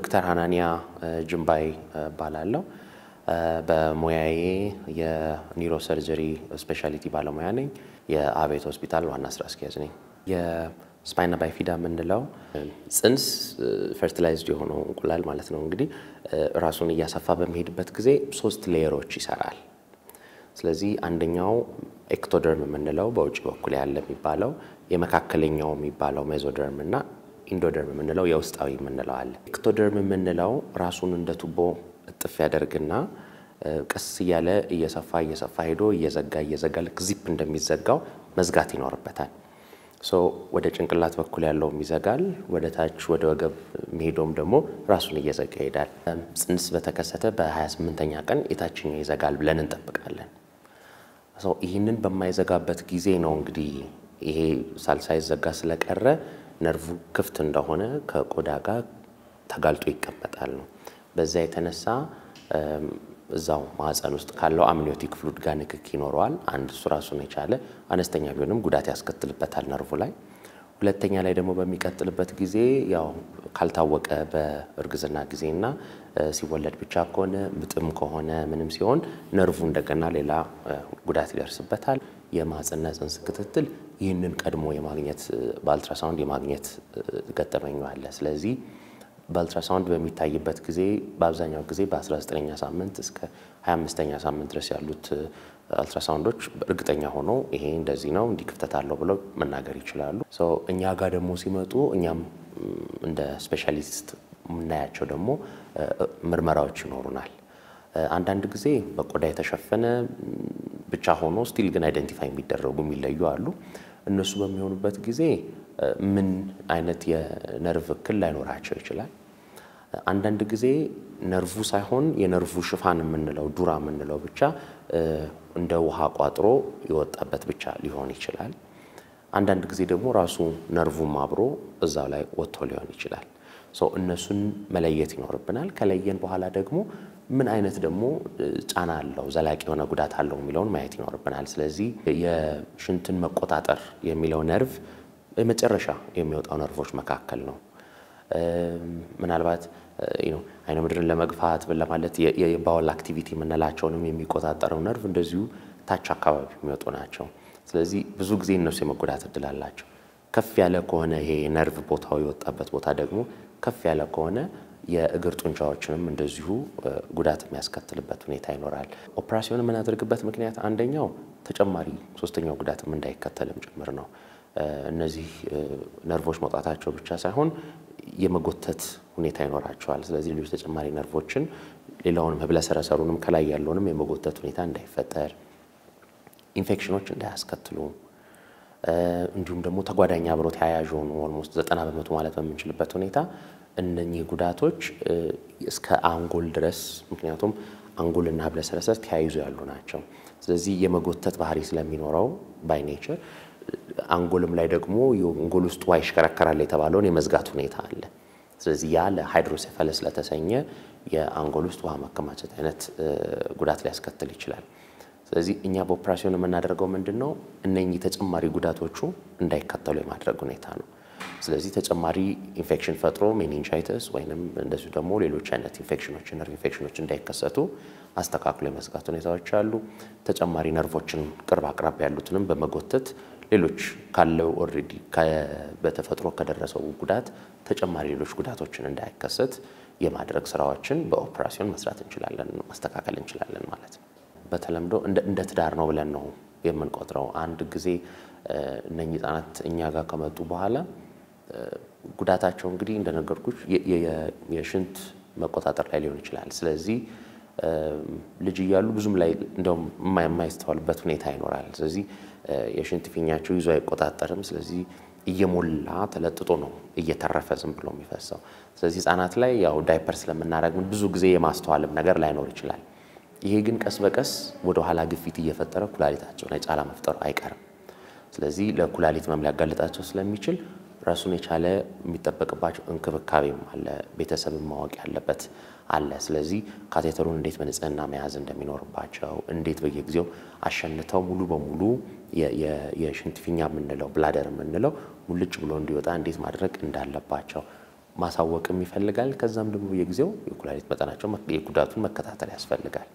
ዶክተር ሃናንያ ጅምባይ ባላለው በሙያዬ የኒውሮሰርጀሪ ስፔሻሊቲ ባለሙያ ነኝ የአቤት ሆስፒታል ዋና ስራ አስኪያጅ ነኝ የስፓይና ባይፊዳ ምንለው ጽንስ ፈርቲላይዝድ የሆነው እንቁላል ማለት ነው እንግዲህ ራሱን ያሰፋ በሚሄድበት ጊዜ 3 ሌየሮች ይሰራል ስለዚህ አንደኛው ኤክቶደርም ምንለው በውጭ በኩል ያለ የሚባለው የመካከለኛው የሚባለው ሜዞደርም እና ኢንዶደርም ምንለው የውስጣዊ ምንለው አለ ኤክቶደርም ምንለው ራሱን እንደ ቱቦ እጥፍ ያደርግና ቀስ ያለ እየሰፋ ሄዶ እየዘጋ ልክ ዚፕ እንደሚዘጋው መዝጋት ይኖርበታል ሶ ወደ ጭንቅላት በኩል ያለው ይዘጋል ወደ ታች ወደ ወገብ የሚሄዶም ደግሞ ራሱን እየዘጋ ይሄዳል ጽንስ በተከሰተ በ28ኛ ቀን የታችኛው ይዘጋል ብለን እንጠብቃለን ሶ ይሄንን በማይዘጋበት ጊዜ ነው እንግዲህ ይሄ ሳይዘጋ ስለቀረ ነርቭ ክፍት እንደሆነ ከቆዳ ጋር ተጋልጦ ይቀመጣል ነው በዛ የተነሳ እዛው ማህፀን ውስጥ ካለው አምኒዮቲክ ፍሉድ ጋር ንክኪ ይኖረዋል አንድ ራሱን የቻለ አነስተኛ ቢሆንም ጉዳት ያስከትልበታል ነርቭ ላይ ሁለተኛ ላይ ደግሞ በሚቀጥልበት ጊዜ ያው ካልታወቀ በእርግዝና ጊዜና ሲወለድ ብቻ ከሆነ ምጥም ከሆነ ምንም ሲሆን ነርቭ እንደገና ሌላ ጉዳት ይደርስበታል የማህፀንና ጽንስ ክትትል ይህንን ቀድሞ የማግኘት በአልትራሳውንድ የማግኘት ገጠመኝ አለ ስለዚህ በአልትራሳውንድ በሚታይበት ጊዜ በአብዛኛው ጊዜ በ19ኛ ሳምንት እስከ 25ኛ ሳምንት ድረስ ያሉት አልትራሳውንዶች እርግጠኛ ሆኖ ይሄ እንደዚህ ነው እንዲክፍተት አለው ብለው መናገር ይችላሉ ሶ እኛ ጋር ደግሞ ሲመጡ እኛም እንደ ስፔሻሊስት ምናያቸው ደግሞ ምርመራዎች ይኖሩናል አንዳንድ ጊዜ በቆዳ የተሸፈነ ብቻ ሆኖ ስቲል ግን አይደንቲፋይ የሚደረጉ የሚለዩ አሉ እነሱ በሚሆኑበት ጊዜ ምን አይነት የነርቭ ክል ላይኖራቸው ይችላል አንዳንድ ጊዜ ነርቭ ሳይሆን የነርቭ ሽፋን ምንለው ዱራ ምንለው ብቻ እንደ ውሃ ቋጥሮ ይወጣበት ብቻ ሊሆን ይችላል አንዳንድ ጊዜ ደግሞ ራሱ ነርቭም አብሮ እዛው ላይ ወጥቶ ሊሆን ይችላል ሶ እነሱን መለየት ይኖርብናል ከለየን በኋላ ደግሞ ምን አይነት ደግሞ ጫና አለው ዘላቂ የሆነ ጉዳት አለው የሚለውን ማየት ይኖርብናል ስለዚህ የሽንትን መቆጣጠር የሚለው ነርቭ የመጨረሻ የሚወጣው ነርቮች መካከል ነው ምናልባት አይነ ምድርን ለመግፋት ለማለት የባውል አክቲቪቲ ምንላቸውንም የሚቆጣጠረው ነርቭ እንደዚሁ ታች አካባቢ የሚወጡ ናቸው ስለዚህ ብዙ ጊዜ እነሱ የመጎዳት እድል አላቸው ከፍ ያለ ከሆነ ይሄ ነርቭ ቦታው የወጣበት ቦታ ደግሞ ከፍ ያለ ከሆነ የእግር ጡንቻዎችንም እንደዚሁ ጉዳት የሚያስከትልበት ሁኔታ ይኖራል ኦፕራሲዮን ምን አድርግበት ምክንያት አንደኛው ተጨማሪ ሶስተኛው ጉዳትም እንዳይከተልም ጭምር ነው እነዚህ ነርቮች መውጣታቸው ብቻ ሳይሆን የመጎተት ሁኔታ ይኖራቸዋል ስለዚህ ልጅ ተጨማሪ ነርቮችን ሌላውንም ህብለሰረሰሩንም ከላይ ያለውንም የመጎተት ሁኔታ እንዳይፈጠር ኢንፌክሽኖች እንዳያስከትሉ እንዲሁም ደግሞ ተጓዳኛ አብሮ ተያያዥ ሆኖ ኦልሞስት 90% ማለት በመንችልበት ሁኔታ እነኚህ ጉዳቶች እስከ አንጎል ድረስ ምክንያቱም አንጎልና ህብለሰረሰር ተያይዞ ያሉ ናቸው ስለዚህ የመጎተት ባህሪ ስለሚኖረው ባይ ኔቸር አንጎልም ላይ ደግሞ የአንጎል ውስጥ ዋይ ሽከረከራል የተባለውን የመዝጋት ሁኔታ አለ ስለዚህ ያለ ሃይድሮሴፋለስ ለተሰኘ የአንጎል ውስጥ ውሃ መከማቸት አይነት ጉዳት ሊያስከትል ይችላል ስለዚህ እኛ በኦፕራሲዮን የምናደርገው ምንድነው እነኚህ ተጨማሪ ጉዳቶቹ እንዳይከተሉ የማድረግ ሁኔታ ነው ስለዚህ ተጨማሪ ኢንፌክሽን ፈጥሮ ሜኒንጃይተስ ወይንም እንደዚሁ ደግሞ ሌሎች አይነት ኢንፌክሽኖች ነርቭ ኢንፌክሽኖች እንዳይከሰቱ አስተካክሎ የመስጋት ሁኔታዎች አሉ ተጨማሪ ነርቮችን ቅርብ አቅራቢ ያሉትንም በመጎተት ሌሎች ካለው ኦሬዲ በተፈጥሮ ከደረሰው ጉዳት ተጨማሪ ሌሎች ጉዳቶችን እንዳይከሰት የማድረግ ስራዎችን በኦፕራሲዮን መስራት እንችላለን ማስተካከል እንችላለን ማለት ነው በተለምዶ እንደ ትዳር ነው ብለን ነው የምንቆጥረው አንድ ጊዜ እነኚህ ጣናት እኛ ጋር ከመጡ በኋላ ጉዳታቸው እንግዲህ እንደነገርኩሽ የሽንት መቆጣጠር ላይ ሊሆን ይችላል ስለዚህ ልጅ ይያሉ ብዙም ላይ እንደውም የማይስተዋልበት ሁኔታ ይኖራል ስለዚህ የሽንት ፊኛቸው ይዞ አይቆጣጠርም ስለዚህ እየሞላ ተለጥጦ ነው እየተረፈ ዝም ብሎ የሚፈሰው ስለዚህ ጻናት ላይ ያው ዳይፐር ስለምናረግ ብዙ ጊዜ የማስተዋልም ነገር ላይኖር ይችላል ይሄ ግን ቀስ በቀስ ወደ ኋላ ግፊት እየፈጠረ ኩላሊታቸው ላይ ጫላ መፍጠሩ አይቀርም ስለዚህ ለኩላሊት መም ሊያጋልጣቸው ስለሚችል ራሱን የቻለ የሚጠበቅባቸው እንክብካቤም አለ ቤተሰብም ማወቅ ያለበት አለ ስለዚህ ካቴተሩን እንዴት በንጽህና መያዝ እንደሚኖርባቸው እንዴት በየጊዜው አሸንተው ሙሉ በሙሉ የሽንት ፊኛ ምንለው ብላደር ምንለው ሙልጭ ብሎ እንዲወጣ እንዴት ማድረግ እንዳለባቸው ማሳወቅም ይፈልጋል ከዛም ደግሞ በየጊዜው የኩላሊት መጠናቸው የጉዳቱን መከታተል ያስፈልጋል